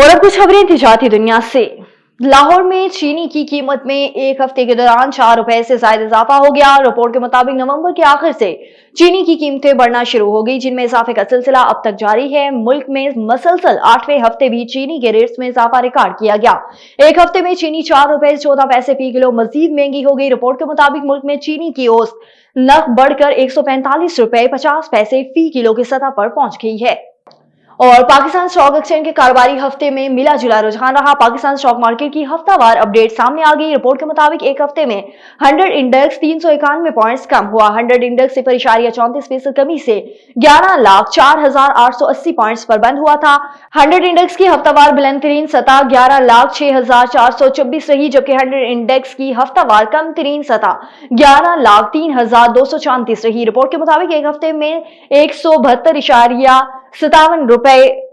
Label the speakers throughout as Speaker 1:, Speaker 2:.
Speaker 1: और अब कुछ खबरें तजारती दुनिया से। लाहौर में चीनी की कीमत में एक हफ्ते के दौरान 4 रुपए से ज्यादा इजाफा हो गया। रिपोर्ट के मुताबिक नवंबर के आखिर से चीनी की कीमतें बढ़ना शुरू हो गई, जिनमें इजाफे का सिलसिला अब तक जारी है। मुल्क में मसलसल 8वें हफ्ते भी चीनी के रेट्स में इजाफा रिकॉर्ड किया गया। एक हफ्ते में चीनी 4 रुपए 14 पैसे फी किलो मजीद महंगी हो गई। रिपोर्ट के मुताबिक मुल्क में चीनी की औसत नग बढ़कर 145 रुपए 50 पैसे फी किलो की सतह पर पहुंच गई है। और पाकिस्तान स्टॉक एक्सचेंज के कारोबारी हफ्ते में मिला जुला रुझान रहा। पाकिस्तान स्टॉक मार्केट की हफ्तावार अपडेट सामने आ गई। रिपोर्ट के मुताबिक एक हफ्ते में 100 इंडेक्स 391 पॉइंट्स कम हुआ। 100 इंडेक्स 0.34% कमी से 11,04,880 पॉइंट्स पर बंद हुआ था। 100 इंडेक्स की हफ्तावार बुलंद तरीन सतह 11,06,424 रही, जबकि 100 इंडेक्स की हफ्तावार कम तरीन सतह 11,03,234 रही। रिपोर्ट के मुताबिक एक हफ्ते में 172.57 रुपए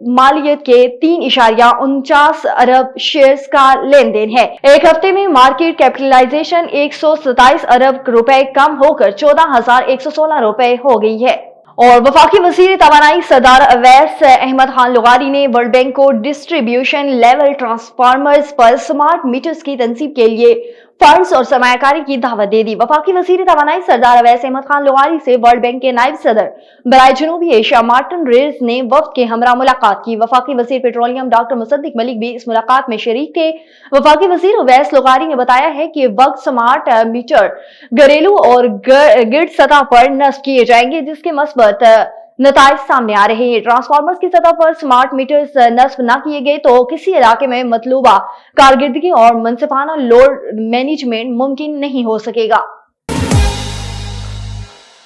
Speaker 1: मालियत के 3.49 अरब शेयर्स का लेन देन है। एक हफ्ते में मार्केट कैपिटलाइजेशन 127 अरब रुपए कम होकर 14,116 रुपए हो गई है। और वफाकी वजीर तवानाई सरदार अवैस अहमद खान लुगारी ने वर्ल्ड बैंक को डिस्ट्रीब्यूशन लेवल ट्रांसफार्मर्स पर स्मार्ट मीटर्स की तनसीब के लिए फंड्स और सरमायाकारी की दावत दे दी। वफाकी वजीर तवानाई सरदार अवैस अहमद खान लुगारी से वर्ल्ड बैंक के नायब सदर बराए जनूबी एशिया मार्टिन रेज ने वफ्द के हमरा मुलाकात की। वफाकी वजीर पेट्रोलियम डॉक्टर मुसद्दिक मलिक भी इस मुलाकात में शरीक थे। वफाकी वजीर अवैस लुगारी ने बताया है कि वक्त स्मार्ट मीटर घरेलू और गिरद सतह पर नस्ब किए जाएंगे, जिसके मस्बत नताइज सामने आ रहे हैं। ट्रांसफार्मर्स की सतह पर स्मार्ट मीटर्स नस्ब न किए गए तो किसी इलाके में मतलूबा कारकर्दगी और मुनसिफाना लोड मैनेजमेंट मुमकिन नहीं हो सकेगा।